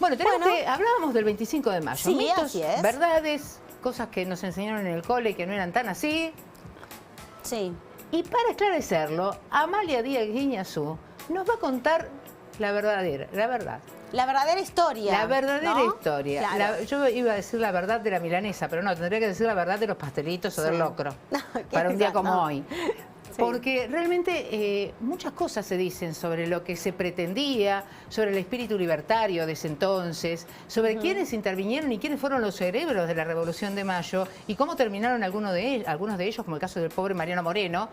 Bueno, hablábamos del 25 de mayo. Sí, mitos, así es. verdades, cosas que nos enseñaron en el cole y que no eran tan así. Sí. Y para esclarecerlo, Amalia Díaz Guiñazú nos va a contar la verdad. La verdadera historia. La verdadera ¿no? historia. Claro. Yo iba a decir la verdad de la milanesa, pero no, tendría que decir la verdad de los pastelitos o del locro. Para un día como hoy. Sí. Porque realmente muchas cosas se dicen sobre lo que se pretendía, sobre el espíritu libertario de ese entonces, sobre quiénes intervinieron y quiénes fueron los cerebros de la Revolución de Mayo y cómo terminaron algunos de ellos, como el caso del pobre Mariano Moreno.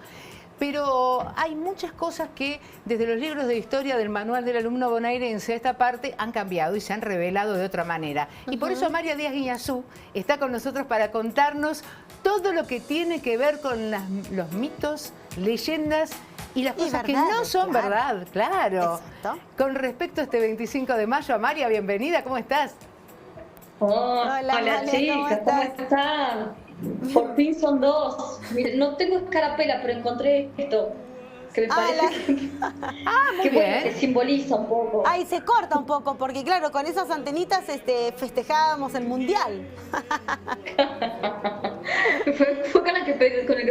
Pero hay muchas cosas que desde los libros de historia del manual del alumno bonaerense a esta parte han cambiado y se han revelado de otra manera. Y por eso Amalia Díaz Guiñazú está con nosotros para contarnos todo lo que tiene que ver con los mitos, leyendas y las cosas que no son verdad, claro. Exacto. Con respecto a este 25 de mayo, Amalia, bienvenida, ¿cómo estás? Hola Amalia, chicas, ¿cómo están? Por fin son dos. Miren, no tengo escarapela, pero encontré esto. Que me parece muy bien. Que simboliza un poco. Ay, se corta un poco, porque claro, con esas antenitas festejábamos el mundial. Fue con el que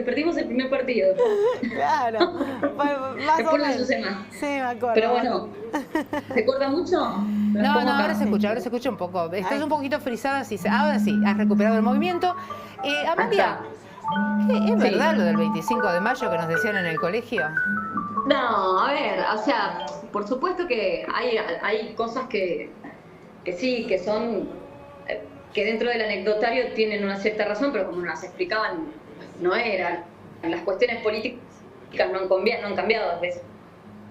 perdimos el primer partido. Claro. Más Después o no menos. se más. Sí, me acuerdo. Pero bueno, ¿se corta mucho? No, ahora se escucha un poco. Estás un poquito frisada, ahora sí, has recuperado el movimiento. Amalia, ¿es verdad lo del 25 de mayo que nos decían en el colegio? No, a ver, o sea, por supuesto que hay cosas que sí, que son, que dentro del anecdotario tienen una cierta razón, pero como nos explicaban, no eran. Las cuestiones políticas no han cambiado desde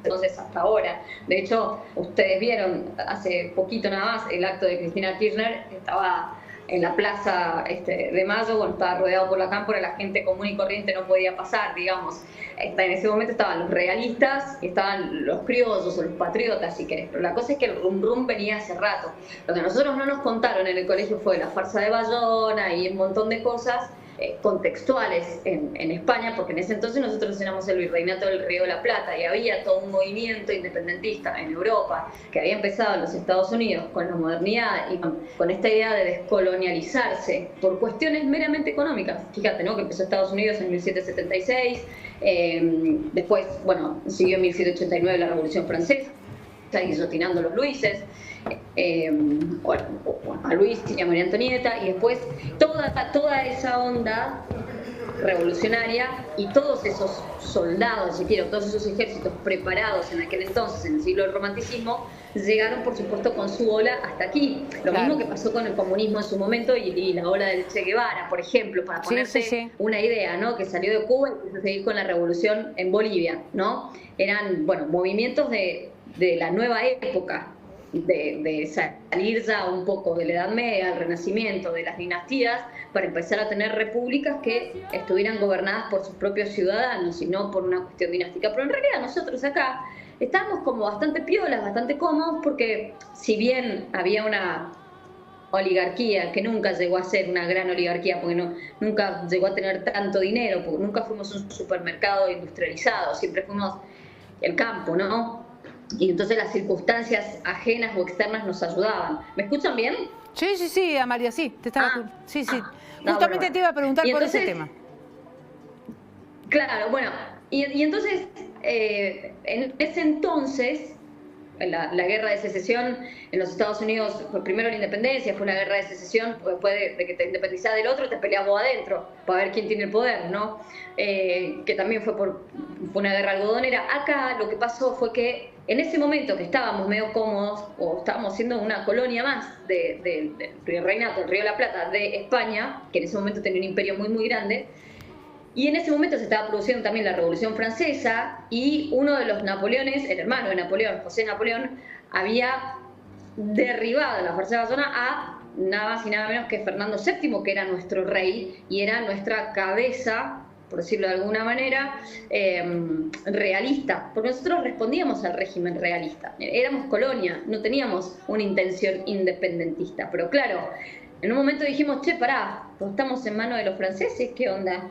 entonces hasta ahora. De hecho, ustedes vieron hace poquito nada más el acto de Cristina Kirchner, estaba en la plaza de Mayo, bueno, estaba rodeado por la cámpora, la gente común y corriente no podía pasar, digamos. En ese momento estaban los realistas y estaban los criollos o los patriotas, si querés. Pero la cosa es que el rum rum venía hace rato. Lo que nosotros no nos contaron en el colegio fue la farsa de Bayona y un montón de cosas contextuales en España, porque en ese entonces nosotros éramos el virreinato del Río de la Plata y había todo un movimiento independentista en Europa que había empezado en los Estados Unidos con la modernidad y con esta idea de descolonializarse por cuestiones meramente económicas. Fíjate, ¿no? Que empezó Estados Unidos en 1776, después, bueno, siguió en 1789 la Revolución Francesa, guillotinando a los Luises, a Luis y a María Antonieta, y después toda esa onda revolucionaria y todos esos soldados, si quiero, todos esos ejércitos preparados en aquel entonces, en el siglo del romanticismo, llegaron por supuesto con su ola hasta aquí. Lo mismo que pasó con el comunismo en su momento y la ola del Che Guevara, por ejemplo, para ponerse una idea, ¿no? Que salió de Cuba y quiso seguir con la revolución en Bolivia, ¿no? Eran, bueno, movimientos de la nueva época, de salir ya un poco de la Edad Media, del Renacimiento, de las dinastías, para empezar a tener repúblicas que estuvieran gobernadas por sus propios ciudadanos y no por una cuestión dinástica. Pero en realidad nosotros acá estábamos como bastante piolas, bastante cómodos, porque si bien había una oligarquía que nunca llegó a ser una gran oligarquía, porque nunca llegó a tener tanto dinero, porque nunca fuimos un supermercado industrializado, siempre fuimos el campo, ¿no? Y entonces las circunstancias ajenas o externas nos ayudaban. ¿Me escuchan bien? Sí, Amalia, sí. Sí. No, Justamente bueno. te iba a preguntar por Entonces, ese tema. Claro, bueno. Y entonces, en ese entonces, la guerra de secesión en los Estados Unidos, fue primero la independencia, fue una guerra de secesión, después de que te independizás del otro, te peleas vos adentro, para ver quién tiene el poder, ¿no? Que también fue una guerra algodonera. Acá lo que pasó fue que en ese momento que estábamos medio cómodos, o estábamos siendo una colonia más del virreinato del Río de la Plata de España, que en ese momento tenía un imperio muy, muy grande, y en ese momento se estaba produciendo también la Revolución Francesa, y uno de los Napoleones, el hermano de Napoleón, José Napoleón, había derribado la farsa de Bayona a nada más y nada menos que Fernando VII, que era nuestro rey y era nuestra cabeza, por decirlo de alguna manera, realista, porque nosotros respondíamos al régimen realista. Éramos colonia, no teníamos una intención independentista, pero claro, en un momento dijimos, che, pará, pues estamos en manos de los franceses, ¿qué onda?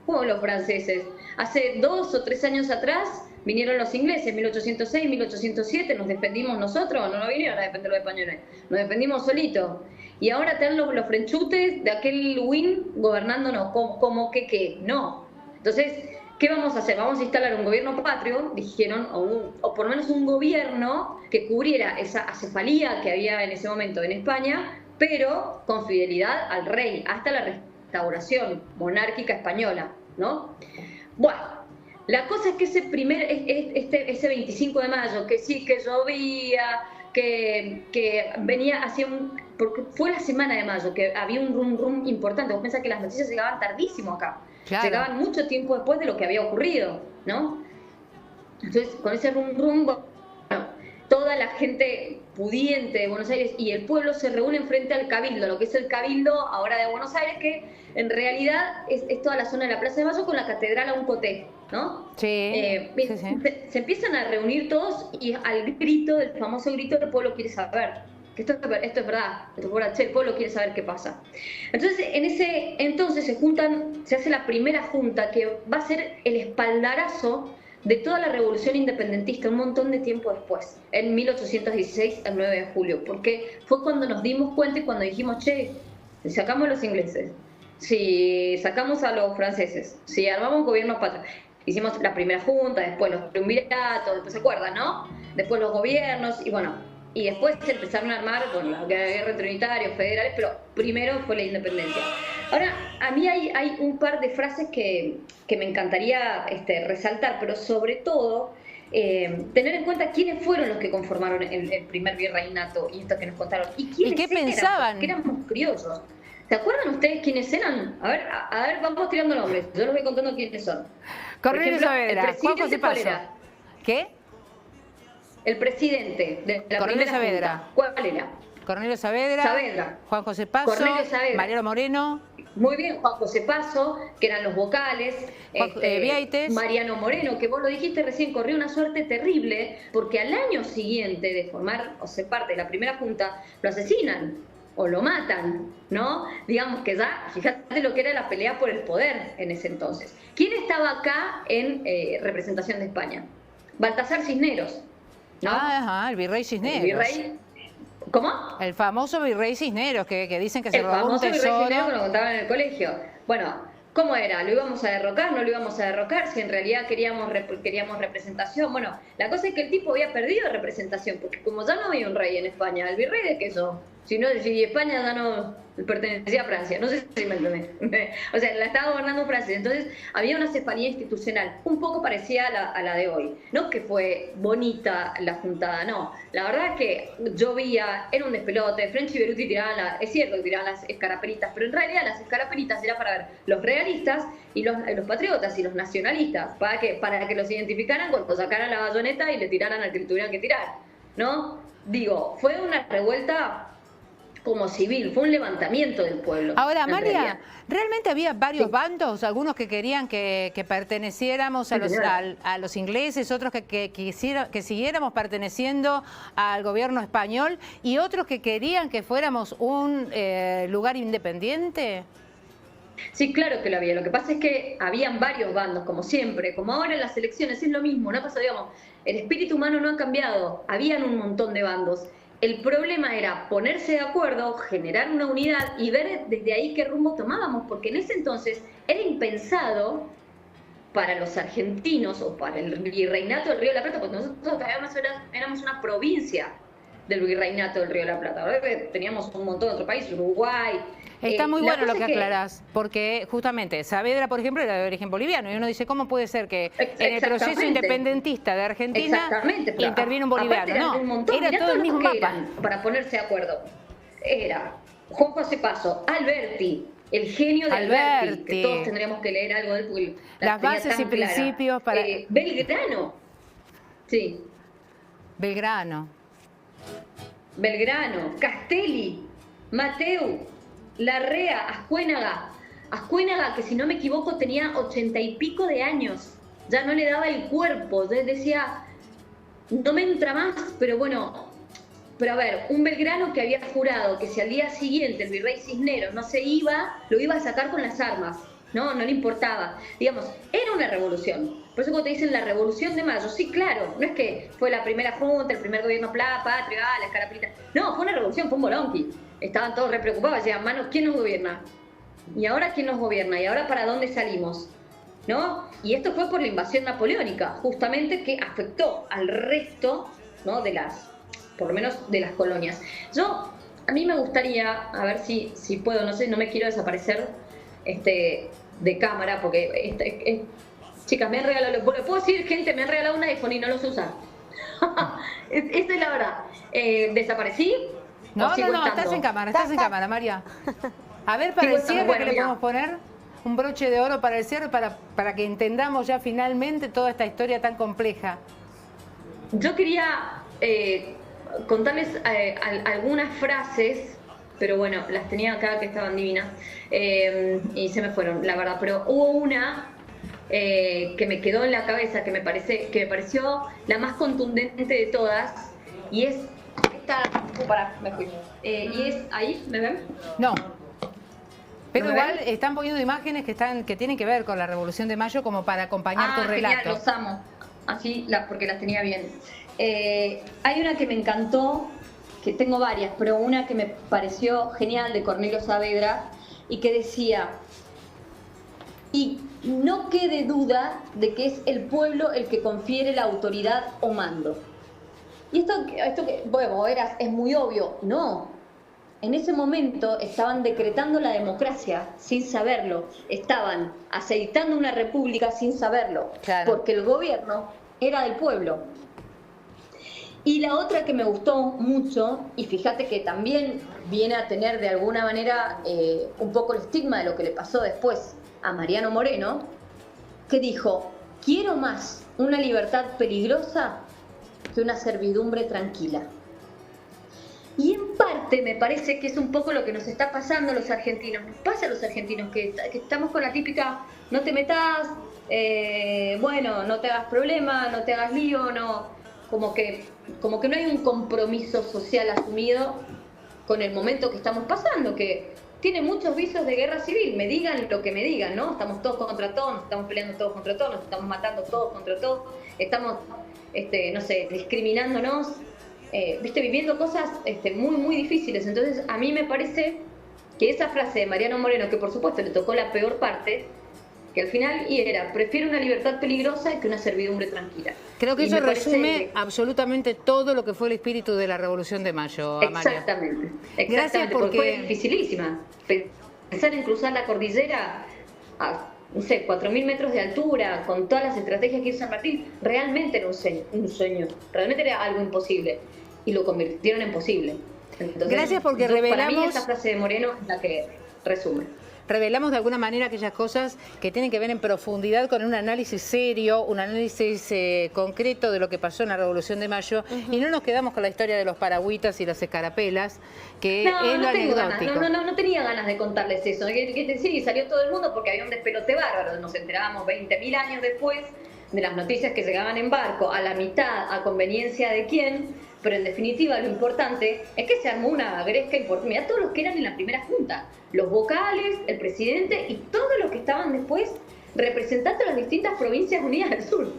¿Cómo los franceses? Hace 2 o 3 años atrás vinieron los ingleses, 1806, 1807, nos defendimos nosotros, no vinieron a defender los españoles, nos defendimos solitos. Y ahora están los frenchutes de aquel win gobernándonos, como que no. Entonces, ¿qué vamos a hacer? Vamos a instalar un gobierno patrio, dijeron, o por lo menos un gobierno que cubriera esa acefalía que había en ese momento en España, pero con fidelidad al rey, hasta la restauración monárquica española, ¿no? Bueno, la cosa es que ese 25 de mayo, que sí, que llovía, que venía porque fue la semana de mayo, que había un rum importante. Vos pensás que las noticias llegaban tardísimo acá. Claro. Llegaban mucho tiempo después de lo que había ocurrido, ¿no? Entonces, con ese rum, bueno, toda la gente pudiente de Buenos Aires y el pueblo se reúnen frente al Cabildo, lo que es el Cabildo ahora de Buenos Aires, que en realidad es toda la zona de la Plaza de Mayo con la catedral a un coté, ¿no? Sí, sí. Se empiezan a reunir todos y al grito, del famoso grito, el pueblo quiere saber. Esto es verdad, el pueblo quiere saber qué pasa. Entonces, entonces se hace la primera junta que va a ser el espaldarazo de toda la revolución independentista un montón de tiempo después, en 1816, el 9 de julio, porque fue cuando nos dimos cuenta y cuando dijimos, che, si sacamos a los ingleses, si sacamos a los franceses, si armamos gobiernos patrios, hicimos la primera junta, después los triunviratos, después se acuerdan, ¿no? Después los gobiernos, y bueno, y después se empezaron a armar con la guerra trinitarios, federales, pero primero fue la independencia. Ahora, a mí hay un par de frases que me encantaría resaltar, pero sobre todo tener en cuenta quiénes fueron los que conformaron el primer virreinato y esto que nos contaron. ¿Y quiénes qué pensaban? Porque éramos criollos. ¿Se acuerdan ustedes quiénes eran? A ver, vamos tirando nombres. Yo les voy contando quiénes son. Cornelio Saavedra, Juan José Paso. ¿Qué? El presidente de la Cornelio primera Saavedra. junta. ¿Cuál era? Cornelio Saavedra, Juan José Paso, Mariano Moreno. Muy bien, Juan José Paso, que eran los vocales, Vieites. Mariano Moreno, que vos lo dijiste recién, corrió una suerte terrible, porque al año siguiente de formar o ser parte de la primera junta, lo asesinan o lo matan, ¿no? Digamos que ya, fíjate lo que era la pelea por el poder en ese entonces. ¿Quién estaba acá en representación de España? Baltasar Cisneros, ¿no? Ajá, el virrey Cisneros. El virrey, ¿cómo? El famoso virrey Cisneros, que dicen que se robó un tesoro. El famoso virrey Cisneros, lo contaban en el colegio. Bueno, ¿cómo era? ¿Lo íbamos a derrocar? ¿No lo íbamos a derrocar? Si en realidad queríamos representación. Bueno, la cosa es que el tipo había perdido representación, porque como ya no había un rey en España, ¿el virrey de qué sos? Si España ya no pertenecía a Francia, no sé si me entendés. O sea, la estaba gobernando Francia, entonces había una cefalía institucional un poco parecida a la de hoy. No que fue bonita la juntada, no. La verdad es que llovía, era un despelote, French y Beruti es cierto que tiraban las escarapelitas, pero en realidad las escarapelitas era para ver los realistas y los patriotas y los nacionalistas. ¿Para qué? Para que los identificaran cuando sacaran la bayoneta y le tiraran al que le tuvieran que tirar, ¿no? Digo, fue una revuelta como civil, fue un levantamiento del pueblo. Ahora, Amalia, ¿realmente había varios bandos? Algunos que querían que perteneciéramos a los ingleses, otros que siguiéramos perteneciendo al gobierno español y otros que querían que fuéramos un lugar independiente. Sí, claro que lo había. Lo que pasa es que habían varios bandos, como siempre, como ahora en las elecciones, es lo mismo, no pasa, digamos, el espíritu humano no ha cambiado, habían un montón de bandos. El problema era ponerse de acuerdo, generar una unidad y ver desde ahí qué rumbo tomábamos, porque en ese entonces era impensado para los argentinos o para el virreinato del Río de la Plata, porque nosotros además éramos una provincia del virreinato del Río de la Plata. Ahora teníamos un montón de otros países, Uruguay. Está muy bueno lo que aclarás, porque justamente Saavedra, por ejemplo, era de origen boliviano, y uno dice, ¿cómo puede ser que en el proceso independentista de Argentina interviene un boliviano? No, era todo el mismo mapa. Para ponerse de acuerdo, era Juan José Paso, Alberti, el genio de Alberti, que todos tendríamos que leer algo de él. Las bases y principios para... Belgrano, sí. Belgrano, Castelli, Mateu, Larrea, Ascuénaga, que si no me equivoco tenía 80 y pico de años, ya no le daba el cuerpo, decía, no me entra más, pero bueno, pero a ver, un Belgrano que había jurado que si al día siguiente el virrey Cisneros no se iba, lo iba a sacar con las armas, No le importaba. Digamos, era una revolución. Por eso cuando te dicen la Revolución de Mayo, sí, claro, no es que fue la primera junta, el primer gobierno patrio, la escarapelita. No, fue una revolución, fue un bolonqui. Estaban todos re preocupados, decían, manos, ¿quién nos gobierna? ¿Y ahora quién nos gobierna? ¿Y ahora para dónde salimos? ¿No? Y esto fue por la invasión napoleónica, justamente, que afectó al resto, ¿no?, de por lo menos de las colonias. A mí me gustaría, a ver si puedo, no sé, no me quiero desaparecer de cámara, porque chicas, me han regalado, puedo decir, gente, me han regalado un iPhone y no lo sé usar. Esta es la verdad. ¿Desaparecí? No, estás en cámara, María. A ver, para el cierre, ¿qué le podemos poner? Un broche de oro para el cierre, para que entendamos ya finalmente toda esta historia tan compleja. Yo quería contarles algunas frases, pero bueno, las tenía acá que estaban divinas, y se me fueron, la verdad. Pero hubo una que me quedó en la cabeza, que me pareció la más contundente de todas, y es esta. Me fui. Y es ahí, ¿me ven? No. Pero igual están poniendo imágenes que tienen que ver con la Revolución de Mayo, como para acompañar tu relato. Genial, los amo. Así, porque las tenía bien. Hay una que me encantó, que tengo varias, pero una que me pareció genial, de Cornelio Saavedra, y que decía: y no quede duda de que es el pueblo el que confiere la autoridad o mando. Y esto que, bueno, es muy obvio. No. En ese momento estaban decretando la democracia sin saberlo. Estaban aceitando una república sin saberlo. Claro. Porque el gobierno era del pueblo. Y la otra que me gustó mucho, y fíjate que también viene a tener de alguna manera un poco el estigma de lo que le pasó después a Mariano Moreno, que dijo: quiero más una libertad peligrosa que una servidumbre tranquila. Y en parte me parece que es un poco lo que nos está pasando a los argentinos. Nos pasa a los argentinos que estamos con la típica: no te metas, bueno, no te hagas problema, no te hagas lío, no, como que no hay un compromiso social asumido con el momento que estamos pasando, que tiene muchos visos de guerra civil. Me digan lo que me digan, ¿no? Estamos todos contra todos, nos estamos peleando todos contra todos, nos estamos matando todos contra todos, estamos, no sé, discriminándonos, viviendo cosas muy, muy difíciles. Entonces, a mí me parece que esa frase de Mariano Moreno, que por supuesto le tocó la peor parte, que al final era: prefiero una libertad peligrosa que una servidumbre tranquila. Creo que eso resume absolutamente todo lo que fue el espíritu de la Revolución de Mayo, Amalia. Exactamente. Gracias, porque fue dificilísima. Pensar en cruzar la cordillera a, no sé, 4.000 metros de altura, con todas las estrategias que hizo San Martín, realmente era un sueño, realmente era algo imposible, y lo convirtieron en posible. Entonces, gracias, porque para mí esa frase de Moreno es la que resume. Revelamos de alguna manera aquellas cosas que tienen que ver en profundidad con un análisis serio, un análisis concreto de lo que pasó en la Revolución de Mayo, y no nos quedamos con la historia de los paragüitas y las escarapelas, que es lo anecdótico. No tenía ganas de contarles eso. Sí, salió todo el mundo porque había un despelote bárbaro. Nos enterábamos 20.000 años después de las noticias que llegaban en barco, a la mitad, a conveniencia de quién. Pero en definitiva lo importante es que se armó una gresca importante. Mirá todos los que eran en la primera junta, los vocales, el presidente y todos los que estaban después representando las distintas provincias unidas del sur,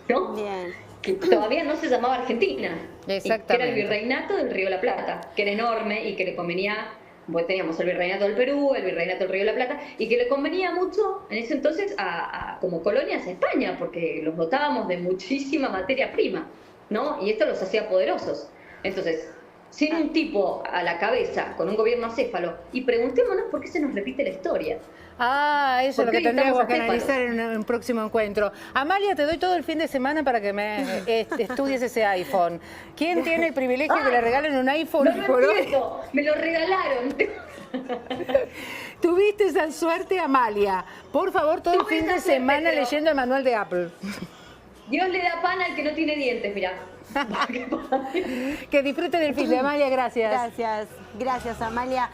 ¿no? Bien. Que todavía no se llamaba Argentina. Exactamente. Que era el virreinato del Río de la Plata, que era enorme y que le convenía. Pues teníamos el virreinato del Perú, el virreinato del Río de la Plata, y que le convenía mucho en ese entonces como colonias a España, porque los dotábamos de muchísima materia prima, ¿no? Y esto los hacía poderosos. Entonces, sin un tipo a la cabeza, con un gobierno acéfalo, y preguntémonos por qué se nos repite la historia. Eso es lo que tendríamos que analizar en un próximo encuentro. Amalia, te doy todo el fin de semana para que me estudies ese iPhone. ¿Quién tiene el privilegio de que le regalen un iPhone? Me lo regalaron. Tuviste esa suerte, Amalia. Por favor, todo el fin de semana leyendo el manual de Apple. Dios le da pan al que no tiene dientes, mirá. Que disfruten el fin de Amalia, gracias. Gracias, Amalia.